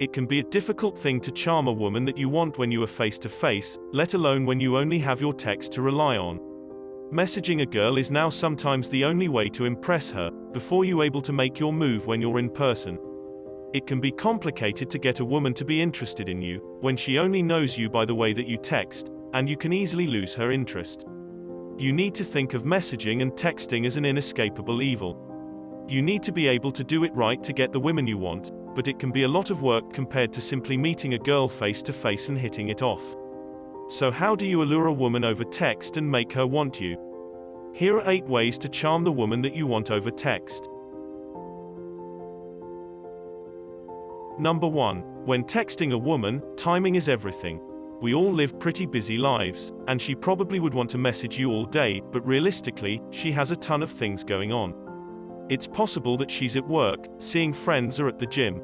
It can be a difficult thing to charm a woman that you want when you are face to face, let alone when you only have your text to rely on. Messaging a girl is now sometimes the only way to impress her, before you're able to make your move when you're in person. It can be complicated to get a woman to be interested in you, when she only knows you by the way that you text, and you can easily lose her interest. You need to think of messaging and texting as an inescapable evil. You need to be able to do it right to get the women you want, but it can be a lot of work compared to simply meeting a girl face to face and hitting it off. So how do you allure a woman over text and make her want you? Here are 8 ways to charm the woman that you want over text. Number 1. When texting a woman, timing is everything. We all live pretty busy lives, and she probably would want to message you all day, but realistically, she has a ton of things going on. It's possible that she's at work, seeing friends, or at the gym.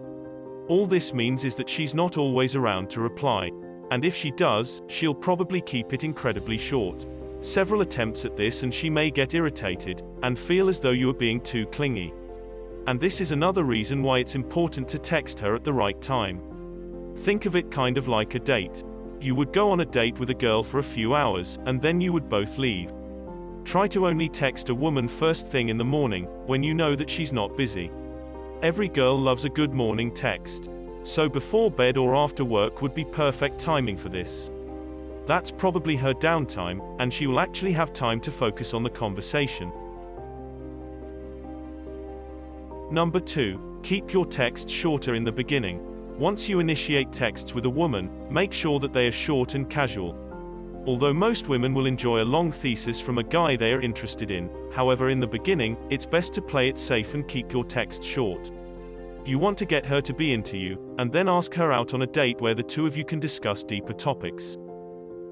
All this means is that she's not always around to reply. And if she does, she'll probably keep it incredibly short. Several attempts at this and she may get irritated, and feel as though you are being too clingy. And this is another reason why it's important to text her at the right time. Think of it kind of like a date. You would go on a date with a girl for a few hours, and then you would both leave. Try to only text a woman first thing in the morning, when you know that she's not busy. Every girl loves a good morning text. So before bed or after work would be perfect timing for this. That's probably her downtime, and she will actually have time to focus on the conversation. Number 2. Keep your text shorter in the beginning. Once you initiate texts with a woman, make sure that they are short and casual. Although most women will enjoy a long thesis from a guy they are interested in, however in the beginning, it's best to play it safe and keep your text short. You want to get her to be into you, and then ask her out on a date where the two of you can discuss deeper topics.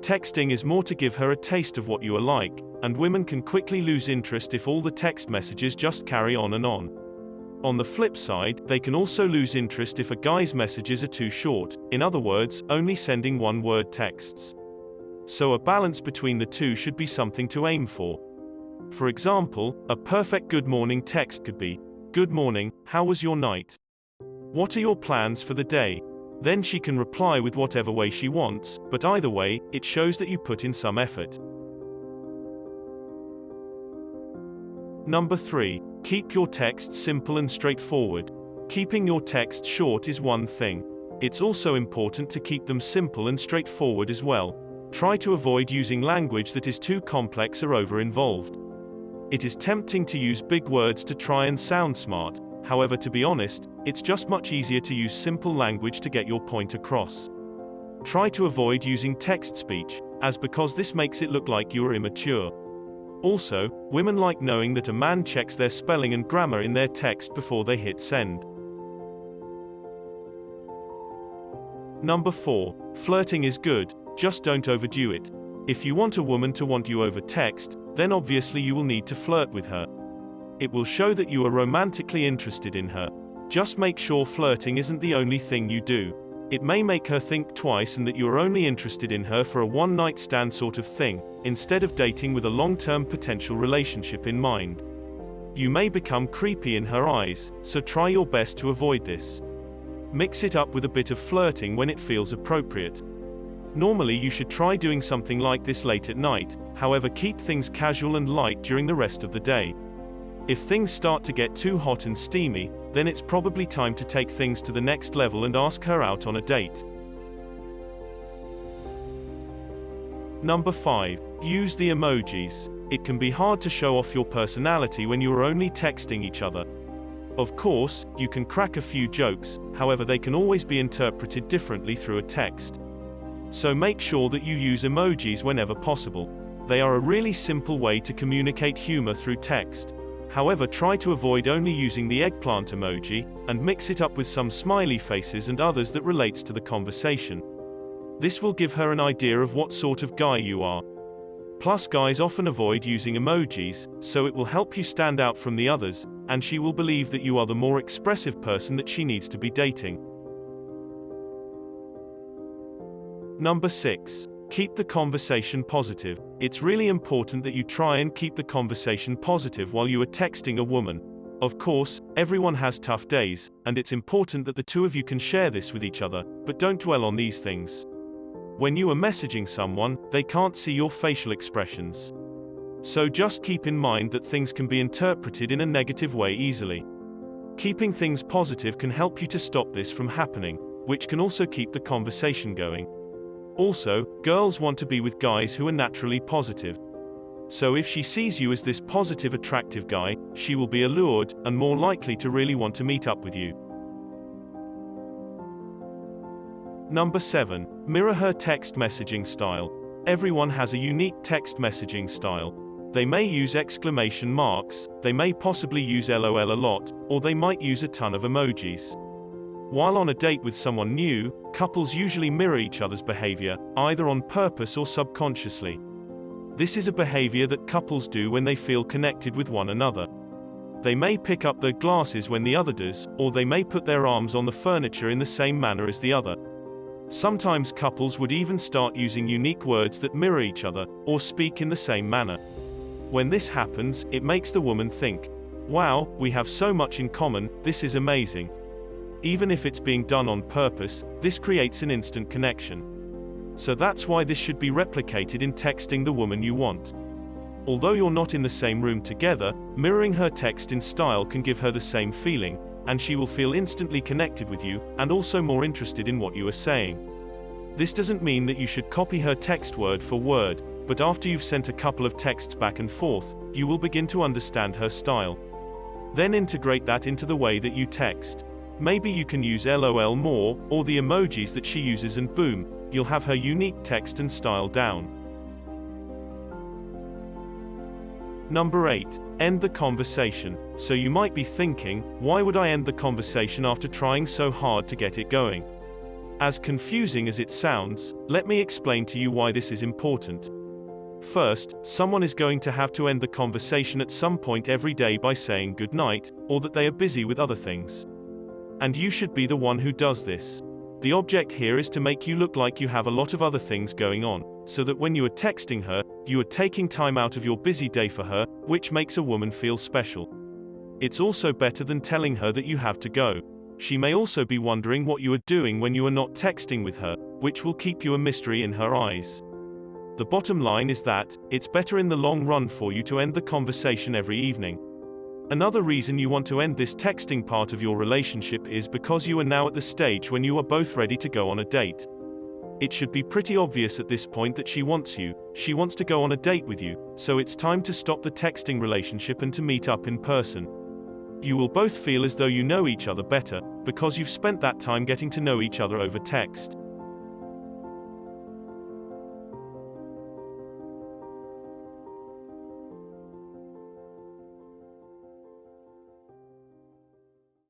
Texting is more to give her a taste of what you are like, and women can quickly lose interest if all the text messages just carry on and on. On the flip side, they can also lose interest if a guy's messages are too short, in other words, only sending one-word texts. So a balance between the two should be something to aim for. For example, a perfect good morning text could be, "Good morning, how was your night? What are your plans for the day?" Then she can reply with whatever way she wants, but either way, it shows that you put in some effort. Number 3. Keep your text simple and straightforward. Keeping your text short is one thing. It's also important to keep them simple and straightforward as well. Try to avoid using language that is too complex or over-involved. It is tempting to use big words to try and sound smart. However, to be honest, it's just much easier to use simple language to get your point across. Try to avoid using text speech, because this makes it look like you are immature. Also, women like knowing that a man checks their spelling and grammar in their text before they hit send. Number 4. Flirting is good, just don't overdo it. If you want a woman to want you over text, then obviously you will need to flirt with her. It will show that you are romantically interested in her. Just make sure flirting isn't the only thing you do. It may make her think twice and that you are only interested in her for a one-night stand sort of thing, instead of dating with a long-term potential relationship in mind. You may become creepy in her eyes, so try your best to avoid this. Mix it up with a bit of flirting when it feels appropriate. Normally you should try doing something like this late at night, however keep things casual and light during the rest of the day. If things start to get too hot and steamy, then it's probably time to take things to the next level and ask her out on a date. Number 5. Use the emojis. It can be hard to show off your personality when you are only texting each other. Of course, you can crack a few jokes, however they can always be interpreted differently through a text. So make sure that you use emojis whenever possible. They are a really simple way to communicate humor through text. However, try to avoid only using the eggplant emoji, and mix it up with some smiley faces and others that relates to the conversation. This will give her an idea of what sort of guy you are. Plus, guys often avoid using emojis, so it will help you stand out from the others, and she will believe that you are the more expressive person that she needs to be dating. Number 6. Keep the conversation positive. It's really important that you try and keep the conversation positive while you are texting a woman. Of course, everyone has tough days, and it's important that the two of you can share this with each other, but don't dwell on these things. When you are messaging someone, they can't see your facial expressions. So just keep in mind that things can be interpreted in a negative way easily. Keeping things positive can help you to stop this from happening, which can also keep the conversation going. Also, girls want to be with guys who are naturally positive. So if she sees you as this positive, attractive guy, she will be allured, and more likely to really want to meet up with you. Number 7. Mirror her text messaging style. Everyone has a unique text messaging style. They may use exclamation marks, they may possibly use LOL a lot, or they might use a ton of emojis. While on a date with someone new, couples usually mirror each other's behavior, either on purpose or subconsciously. This is a behavior that couples do when they feel connected with one another. They may pick up their glasses when the other does, or they may put their arms on the furniture in the same manner as the other. Sometimes couples would even start using unique words that mirror each other, or speak in the same manner. When this happens, it makes the woman think, "Wow, we have so much in common, this is amazing." Even if it's being done on purpose, this creates an instant connection. So that's why this should be replicated in texting the woman you want. Although you're not in the same room together, mirroring her text in style can give her the same feeling, and she will feel instantly connected with you, and also more interested in what you are saying. This doesn't mean that you should copy her text word for word, but after you've sent a couple of texts back and forth, you will begin to understand her style. Then integrate that into the way that you text. Maybe you can use LOL more, or the emojis that she uses, and boom, you'll have her unique text and style down. Number 8. End the conversation. So you might be thinking, why would I end the conversation after trying so hard to get it going? As confusing as it sounds, let me explain to you why this is important. First, someone is going to have to end the conversation at some point every day by saying goodnight, or that they are busy with other things. And you should be the one who does this. The object here is to make you look like you have a lot of other things going on, so that when you are texting her, you are taking time out of your busy day for her, which makes a woman feel special. It's also better than telling her that you have to go. She may also be wondering what you are doing when you are not texting with her, which will keep you a mystery in her eyes. The bottom line is that, it's better in the long run for you to end the conversation every evening. Another reason you want to end this texting part of your relationship is because you are now at the stage when you are both ready to go on a date. It should be pretty obvious at this point that she wants you, she wants to go on a date with you, so it's time to stop the texting relationship and to meet up in person. You will both feel as though you know each other better, because you've spent that time getting to know each other over text.